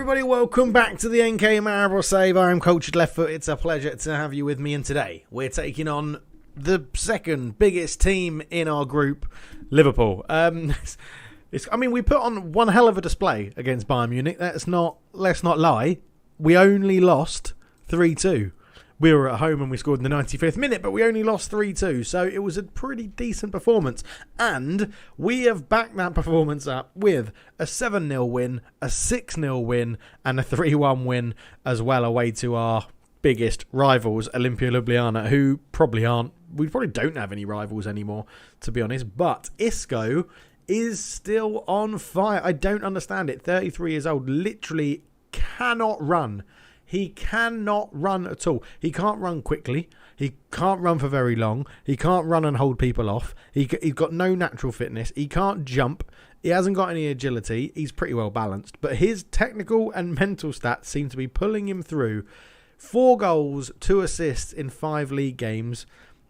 everybody, welcome back to the NK Maribor save. I'm Cultured Left Foot. It's a pleasure to have you with me, and today we're taking on the second biggest team in our group, Liverpool. We put on one hell of a display against Bayern Munich. Let's not lie. We only lost 3-2. We were at home and we scored in the 95th minute, but we only lost 3-2. So it was a pretty decent performance. And we have backed that performance up with a 7-0 win, a 6-0 win, and a 3-1 win as well away to our biggest rivals, Olimpia Ljubljana, who we probably don't have any rivals anymore, to be honest. But Isco is still on fire. I don't understand it. 33 years old, literally cannot run. He cannot run at all. He can't run quickly. He can't run for very long. He can't run and hold people off. He's got no natural fitness. He can't jump. He hasn't got any agility. He's pretty well balanced. But his technical and mental stats seem to be pulling him through. 4 goals, 2 assists in 5 league games.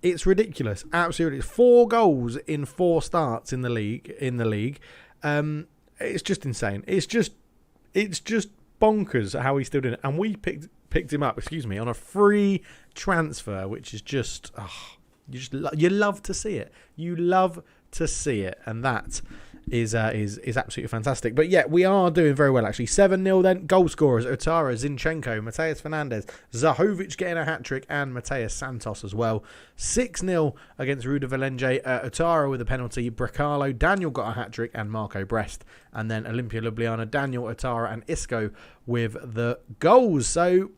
It's ridiculous. Absolutely. 4 goals in 4 starts in the league. It's just insane. It's just bonkers how he's still doing it. And we picked him up, on a free transfer, which is just, you love to see it. You love to see it, and that is absolutely fantastic. But yeah, we are doing very well actually. 7-0 then. Goal scorers: Otara, Zinchenko, Mateus Fernandes, Zahovic getting a hat-trick, and Mateus Santos as well. 6-0 against Ruda Valenge. Otara with a penalty, Bracalo, Daniel got a hat-trick, and Marco Brest. And then Olimpia Ljubljana, Daniel, Otara, and Isco with the goals. So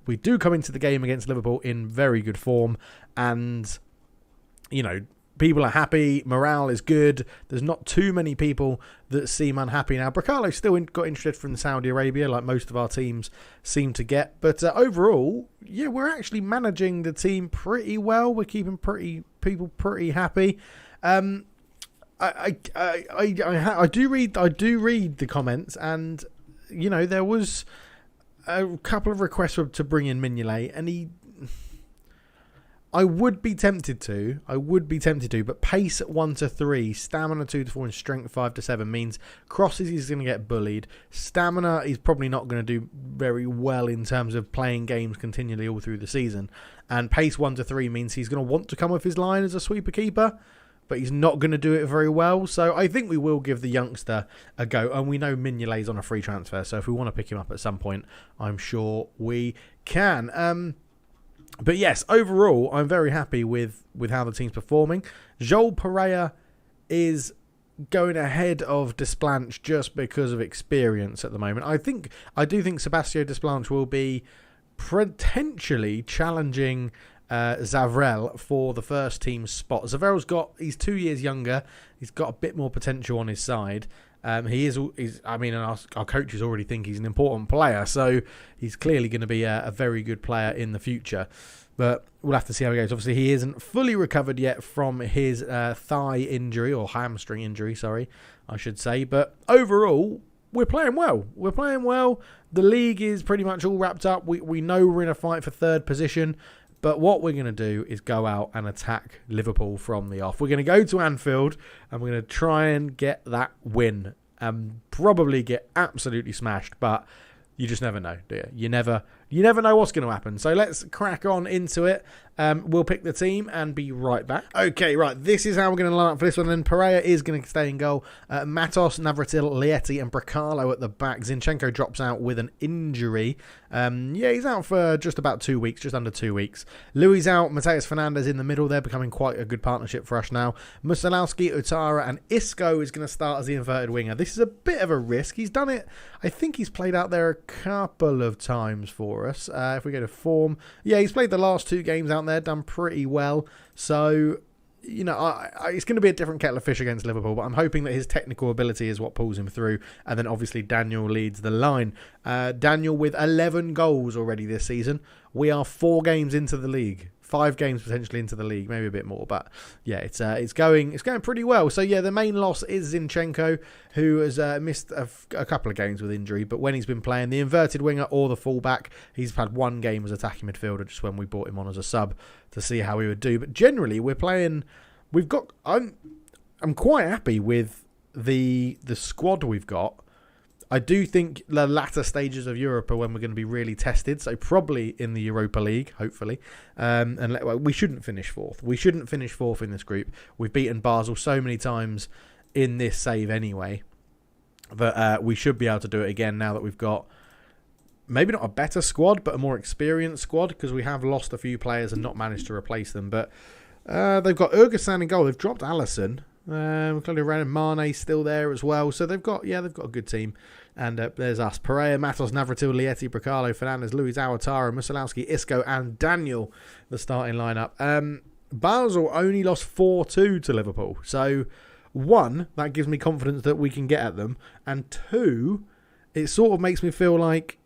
we do come into the game against Liverpool in very good form, and people are happy. Morale is good. There's not too many people that seem unhappy now. Bracalo still got interested from Saudi Arabia, like most of our teams seem to get. But overall, yeah, we're actually managing the team pretty well. We're keeping people pretty happy. I do read the comments, and there was a couple of requests to bring in Mignolet, and I would be tempted to, but pace 1 to 3, stamina 2 to 4, and strength 5 to 7 means crosses he's going to get bullied. Stamina he's probably not going to do very well in terms of playing games continually all through the season. And pace 1 to 3 means he's going to want to come off his line as a sweeper keeper, but he's not going to do it very well. So I think we will give the youngster a go. And we know Mignolet's on a free transfer, so if we want to pick him up at some point, I'm sure we can. But yes, overall, I'm very happy with how the team's performing. Joel Pereira is going ahead of Desplanche just because of experience at the moment. I do think Sebastião Desplanche will be potentially challenging Zavrel for the first team spot. He's 2 years younger. He's got a bit more potential on his side. Our coaches already think he's an important player, so he's clearly going to be a very good player in the future. But we'll have to see how he goes. Obviously, he isn't fully recovered yet from his thigh injury, or hamstring injury, I should say. But overall, we're playing well. The league is pretty much all wrapped up. We know we're in a fight for third position. But what we're going to do is go out and attack Liverpool from the off. We're going to go to Anfield and we're going to try and get that win and probably get absolutely smashed. But you just never know, do you? You never know what's going to happen. So let's crack on into it. We'll pick the team and be right back. Okay, right. This is how we're going to line up for this one. Then Pereira is going to stay in goal. Matos, Navratil, Lieti, and Bracalo at the back. Zinchenko drops out with an injury. He's out for just about 2 weeks, just under 2 weeks. Louis out. Mateus Fernandes in the middle. They're becoming quite a good partnership for us now. Musalowski, Otara, and Isco is going to start as the inverted winger. This is a bit of a risk. He's done it. I think he's played out there a couple of times for us. If we go to form, he's played the last 2 games out there, done pretty well. So, it's going to be a different kettle of fish against Liverpool, but I'm hoping that his technical ability is what pulls him through. And then obviously Daniel leads the line. Daniel with 11 goals already this season. We are 4 games into the league. 5 games potentially into the league, maybe a bit more, but yeah, it's going pretty well. So yeah, the main loss is Zinchenko, who has missed a couple of games with injury, but when he's been playing the inverted winger or the fullback, he's had 1 game as attacking midfielder, just when we brought him on as a sub to see how he would do. But generally, we're playing. I'm quite happy with the squad we've got. I do think the latter stages of Europe are when we're going to be really tested. So probably in the Europa League, hopefully. And we shouldn't finish fourth. We shouldn't finish fourth in this group. We've beaten Basel so many times in this save anyway that we should be able to do it again now that we've got maybe not a better squad, but a more experienced squad, because we have lost a few players and not managed to replace them. But they've got Urgasan in goal. They've dropped Allison. Claudio Ryan, Mane still there as well. So they've got a good team. And there's us. Pereira, Matos, Navratil, Lieti, Bracalo, Fernandez, Luis, Awatara, Musolowski, Isco and Daniel, the starting lineup. Basel only lost 4-2 to Liverpool. So, one, that gives me confidence that we can get at them. And two, it sort of makes me feel like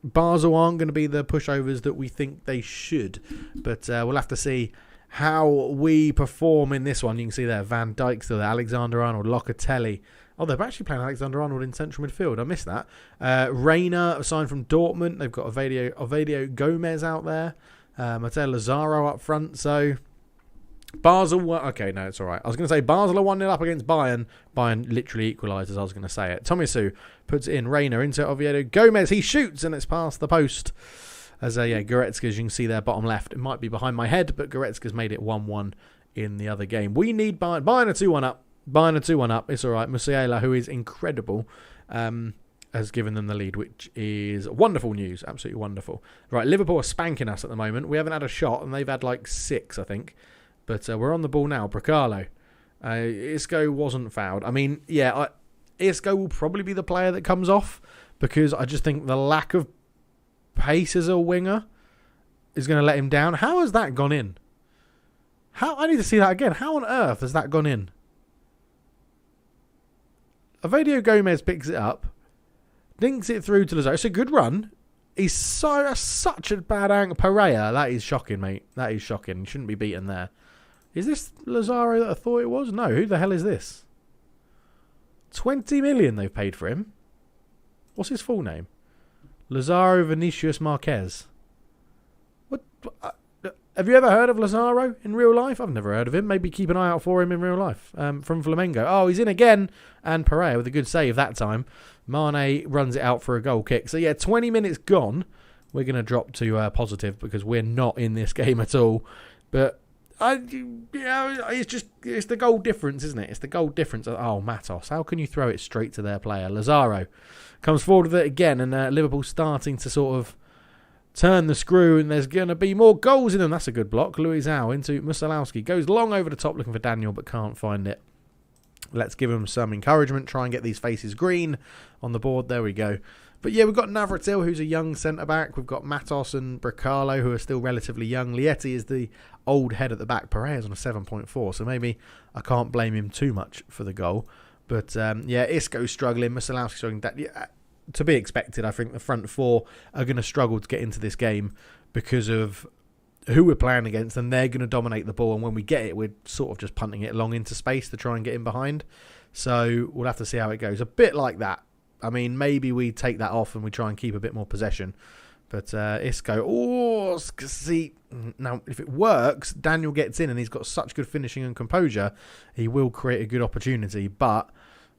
Basel aren't going to be the pushovers that we think they should. But we'll have to see how we perform in this one. You can see there, Van Dijk still there, Alexander-Arnold, Locatelli. Oh, they're actually playing Alexander-Arnold in central midfield. I missed that. Reina, signed from Dortmund. They've got Ovidio Gomez out there. Matteo Lazaro up front. So, Basel... Okay, no, it's all right. I was going to say Basel are 1-0 up against Bayern. Bayern literally equalised as I was going to say it. Tomiyasu puts it in. Reina into Oviedo Gomez. He shoots and it's past the post. As Goretzka, as you can see there, bottom left. It might be behind my head, but Goretzka's made it 1-1 in the other game. We need Bayern. Bayern are 2-1 up. Bayern are 2-1 up. It's all right. Musiala, who is incredible, has given them the lead, which is wonderful news. Absolutely wonderful. Right, Liverpool are spanking us at the moment. We haven't had a shot, and they've had like 6, I think. But we're on the ball now. Bracalo. Isco wasn't fouled. I mean, yeah, Isco will probably be the player that comes off, because I just think the lack of pace as a winger is going to let him down. How has that gone in? I need to see that again. How on earth has that gone in? Ovidio Gomez picks it up, dinks it through to Lazaro. It's a good run. He's such a bad angle. Pereira, that is shocking, mate. That is shocking. He shouldn't be beaten there. Is this Lazaro that I thought it was? No, who the hell is this? 20 million they've paid for him. What's his full name? Lazaro Vinicius Marquez. What? Have you ever heard of Lazaro in real life? I've never heard of him. Maybe keep an eye out for him in real life. From Flamengo. Oh, he's in again. And Pereira with a good save that time. Mane runs it out for a goal kick. So, yeah, 20 minutes gone. We're going to drop to positive because we're not in this game at all. But, it's the goal difference, isn't it? It's the goal difference. Oh, Matos. How can you throw it straight to their player? Lazaro comes forward with it again. And Liverpool starting to sort of turn the screw, and there's going to be more goals in them. That's a good block. Luis Au into Musolowski. Goes long over the top looking for Daniel, but can't find it. Let's give him some encouragement. Try and get these faces green on the board. There we go. But yeah, we've got Navratil, who's a young centre-back. We've got Matos and Bracalo, who are still relatively young. Lieti is the old head at the back. Pereira's on a 7.4, so maybe I can't blame him too much for the goal. But yeah, Isco's struggling. Musolowski's struggling. To be expected, I think the front four are going to struggle to get into this game because of who we're playing against, and they're going to dominate the ball. And when we get it, we're sort of just punting it long into space to try and get in behind. So we'll have to see how it goes. A bit like that. I mean, maybe we take that off and we try and keep a bit more possession. But Isco, see, now if it works, Daniel gets in and he's got such good finishing and composure, he will create a good opportunity. But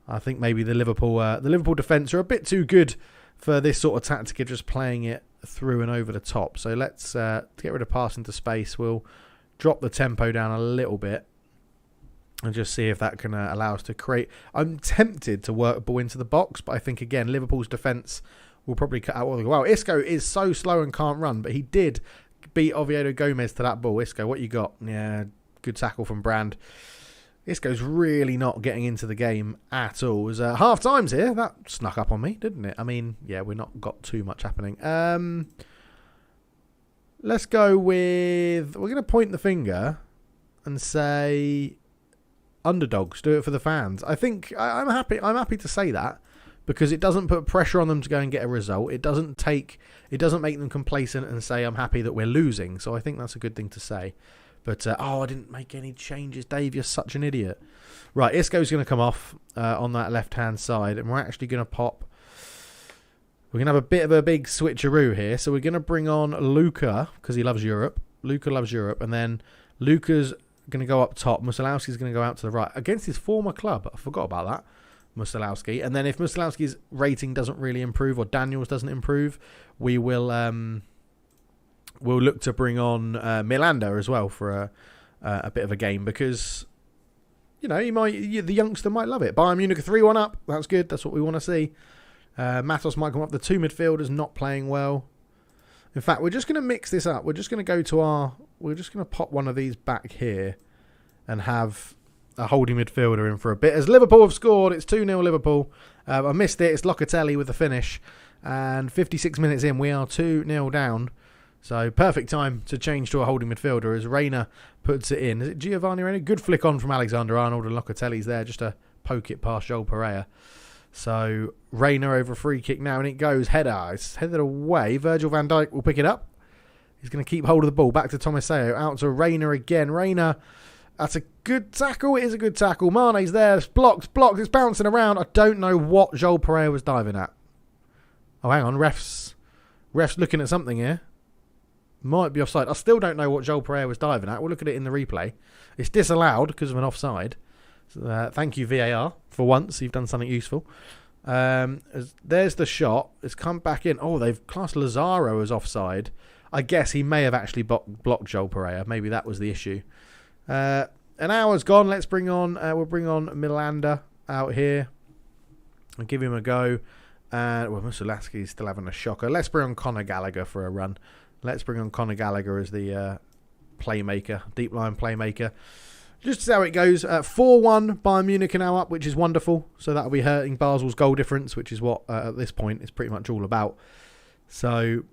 I think maybe the Liverpool defence are a bit too good for this sort of tactic of just playing it through and over the top. So let's get rid of pass into space. We'll drop the tempo down a little bit and just see if that can allow us to create. I'm tempted to work a ball into the box, but I think, again, Liverpool's defence will probably cut out all the... Wow, Isco is so slow and can't run, but he did beat Oviedo Gomez to that ball. Isco, what you got? Yeah, good tackle from Brand. Isco's really not getting into the game at all. It was half times here. That snuck up on me, didn't it? I mean, yeah, we've not got too much happening. Let's go with... We're going to point the finger and say underdogs. Do it for the fans. I think I'm happy to say that because it doesn't put pressure on them to go and get a result. It doesn't make them complacent and say I'm happy that we're losing. So I think that's a good thing to say. But, I didn't make any changes. Dave, you're such an idiot. Right, Isco's going to come off on that left-hand side. And we're actually going to pop... We're going to have a bit of a big switcheroo here. So we're going to bring on Luka, because he loves Europe. Luka loves Europe. And then Luka's going to go up top. Musolowski's going to go out to the right. Against his former club. I forgot about that. Musalowski. And then if Musalowski's rating doesn't really improve, or Daniels doesn't improve, we will we'll look to bring on Milander as well for a bit of a game, because the youngster might love it. Bayern Munich 3-1 up. That's good. That's what we want to see. Matos might come up. The two midfielders not playing well. In fact, we're just going to mix this up. We're just going to go to we're just going to pop one of these back here and have a holding midfielder in for a bit. As Liverpool have scored, it's 2-0 Liverpool. I missed it. It's Locatelli with the finish. And 56 minutes in, we are 2-0 down. So perfect time to change to a holding midfielder as Reina puts it in. Is it Giovanni Reina? Good flick on from Alexander-Arnold, and Locatelli's there just to poke it past Joel Pereira. So Reina over a free kick now, and it goes header. It's headed away. Virgil van Dijk will pick it up. He's going to keep hold of the ball. Back to Tomaseo. Out to Reina again. Reina, that's a good tackle. It is a good tackle. Mane's there. It's blocked. It's bouncing around. I don't know what Joel Pereira was diving at. Oh, hang on. Ref's looking at something here. Might be offside. I still don't know what Joel Pereira was diving at. We'll look at it in the replay. It's disallowed because of an offside. So, thank you, VAR. For once, you've done something useful. There's the shot. It's come back in. Oh, they've classed Lazaro as offside. I guess he may have actually blocked Joel Pereira. Maybe that was the issue. An hour's gone. Let's bring on. We'll bring on Milander out here and give him a go. Musalowski's still having a shocker. Let's bring on Conor Gallagher for a run. Let's bring on Conor Gallagher as the playmaker, deep line playmaker. Just to see how it goes. 4-1, Bayern Munich are now up, which is wonderful. So that'll be hurting Basel's goal difference, which is what at this point is pretty much all about. So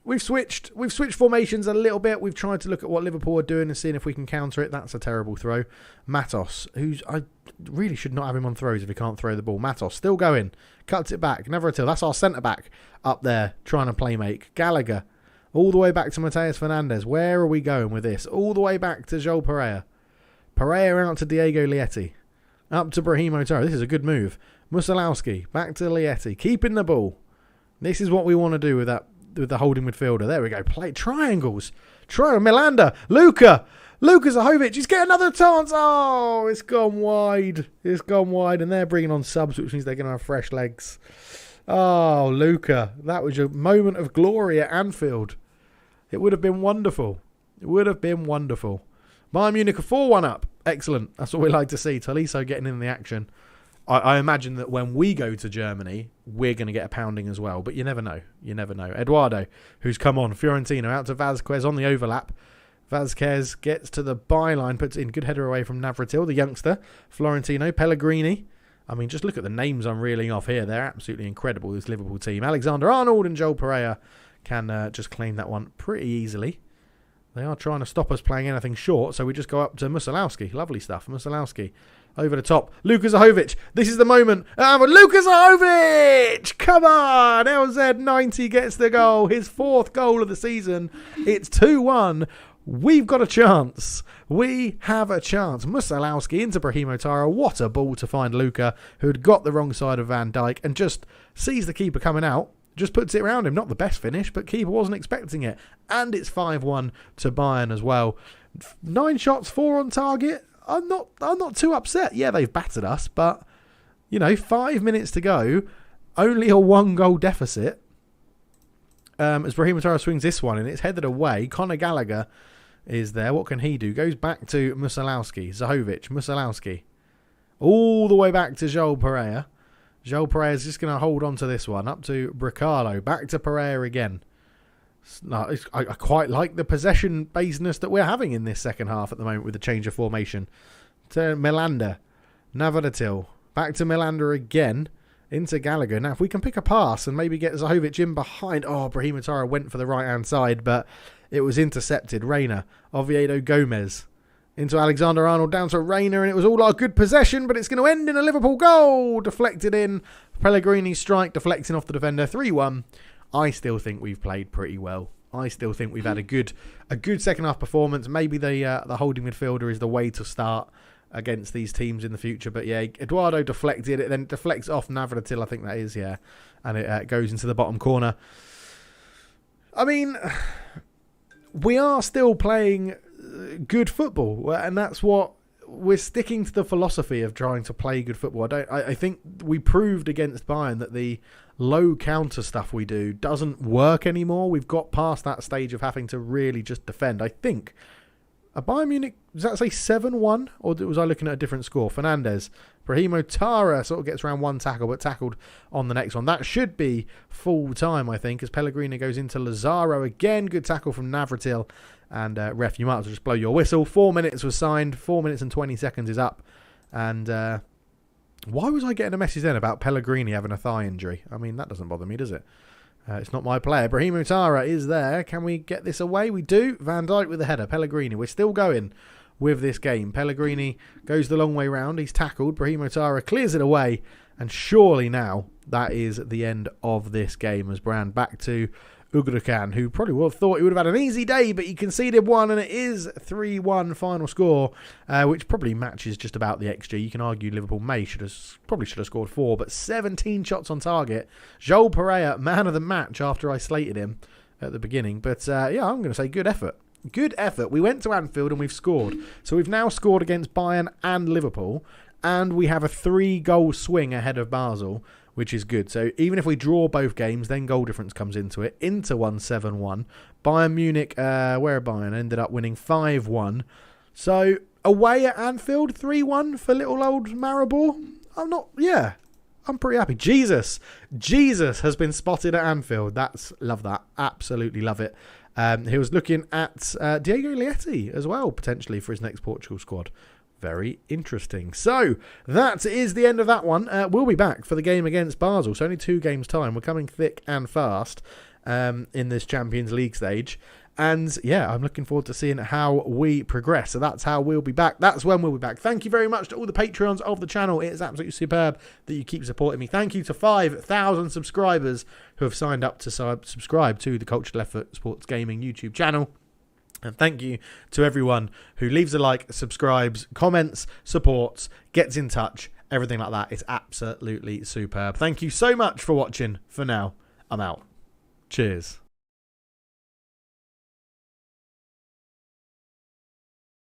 we've switched formations a little bit. We've tried to look at what Liverpool are doing and seeing if we can counter it. That's a terrible throw. Matos, I really should not have him on throws if he can't throw the ball. Matos still going, cuts it back. Navratil, that's our centre back up there trying to play make. Gallagher. All the way back to Mateus Fernandes. Where are we going with this? All the way back to Joel Pereira. Pereira out to Diego Lietti. Up to Brahimo Toro. This is a good move. Musalowski. Back to Lietti. Keeping the ball. This is what we want to do with the holding midfielder. There we go. Play triangles. Milander. Luka Zahovic. He's getting another chance. Oh, it's gone wide. And they're bringing on subs, which means they're going to have fresh legs. Oh, Luka. That was your moment of glory at Anfield. It would have been wonderful. Bayern Munich are 4-1 up. Excellent. That's what we like to see. Tolisso getting in the action. I imagine that when we go to Germany, we're going to get a pounding as well. But you never know. Eduardo, who's come on. Fiorentina out to Vazquez on the overlap. Vazquez gets to the byline, puts in good header away from Navratil, the youngster. Florentino, Pellegrini. I mean, just look at the names I'm reeling off here. They're absolutely incredible, this Liverpool team. Alexander-Arnold and Joel Pereira can just claim that one pretty easily. They are trying to stop us playing anything short, so we just go up to Musalowski. Lovely stuff. Musalowski over the top. Luka Zahovic. This is the moment. Luka Zahovic! Come on! LZ90 gets the goal. His fourth goal of the season. It's 2-1. We've got a chance. We have a chance. Musalowski into Brahimo Tara. What a ball to find Luka, who had got the wrong side of Van Dijk and just sees the keeper coming out. Just puts it around him. Not the best finish, but keeper wasn't expecting it. And it's 5-1 to Bayern as well. 9 shots, 4 on target. I'm not too upset. Yeah, they've battered us, but 5 minutes to go. Only a 1-goal deficit. As Brahim Matara swings this one and it's headed away. Conor Gallagher is there. What can he do? Goes back to Musalowski. Zahovic. Musalowski. All the way back to Joel Pereira. Joel Pereira is just going to hold on to this one. Up to Bricalo. Back to Pereira again. No, I quite like the possession basedness that we're having in this second half at the moment with the change of formation. To Milander. Navratil. Back to Milander again. Into Gallagher. Now, if we can pick a pass and maybe get Zahovic in behind. Oh, Brahim Matara went for the right-hand side, but it was intercepted. Reina. Oviedo Gomez. Into Alexander-Arnold, down to Reina, and it was all our good possession, but it's going to end in a Liverpool goal. Deflected in. Pellegrini's strike, deflecting off the defender. 3-1. I still think we've played pretty well. I still think we've had a good second half performance. Maybe the holding midfielder is the way to start against these teams in the future. But yeah, Eduardo deflected it, then deflects off Navratil, I think that is, yeah. And it goes into the bottom corner. I mean, we are still playing good football, and that's what we're sticking to the philosophy of trying to play good football. I think we proved against Bayern that the low counter stuff we do doesn't work anymore. We've got past that stage of having to really just defend. I think a Bayern Munich, does that say 7-1? Or was I looking at a different score? Fernandes. Brahim Otara sort of gets around one tackle, but tackled on the next one. That should be full time, I think, as Pellegrini goes into Lazaro again. Good tackle from Navratil. And ref, you might as well just blow your whistle. 4 minutes was signed. 4 minutes and 20 seconds is up. And why was I getting a message then about Pellegrini having a thigh injury? I mean, that doesn't bother me, does it? It's not my player. Brahim Utara is there. Can we get this away? We do. Van Dijk with the header. Pellegrini. We're still going with this game. Pellegrini goes the long way round. He's tackled. Brahim Utara clears it away. And surely now that is the end of this game as Brand back to Ugurkan, who probably would have thought he would have had an easy day, but he conceded one, and it is 3-1 final score, which probably matches just about the XG. You can argue Liverpool probably should have scored 4, but 17 shots on target. Joel Pereira, man of the match after I slated him at the beginning. But yeah, I'm going to say good effort. Good effort. We went to Anfield and we've scored. So we've now scored against Bayern and Liverpool, and we have a 3-goal swing ahead of Basel, which is good. So even if we draw both games, then goal difference comes into it. Inter 1-7-1. Bayern Munich, where Bayern ended up winning 5-1. So away at Anfield, 3-1 for little old Maribor. I'm pretty happy. Jesus has been spotted at Anfield. Love that. Absolutely love it. He was looking at Diego Lietti as well, potentially, for his next Portugal squad. Very interesting. So that is the end of that one. We'll be back for the game against Basel. So only 2 games time. We're coming thick and fast in this Champions League stage. And yeah, I'm looking forward to seeing how we progress. So that's how we'll be back. That's when we'll be back. Thank you very much to all the Patreons of the channel. It is absolutely superb that you keep supporting me. Thank you to 5,000 subscribers who have signed up to subscribe to the Cultural Effort Sports Gaming YouTube channel. And thank you to everyone who leaves a like, subscribes, comments, supports, gets in touch. Everything like that is absolutely superb. Thank you so much for watching. For now, I'm out. Cheers.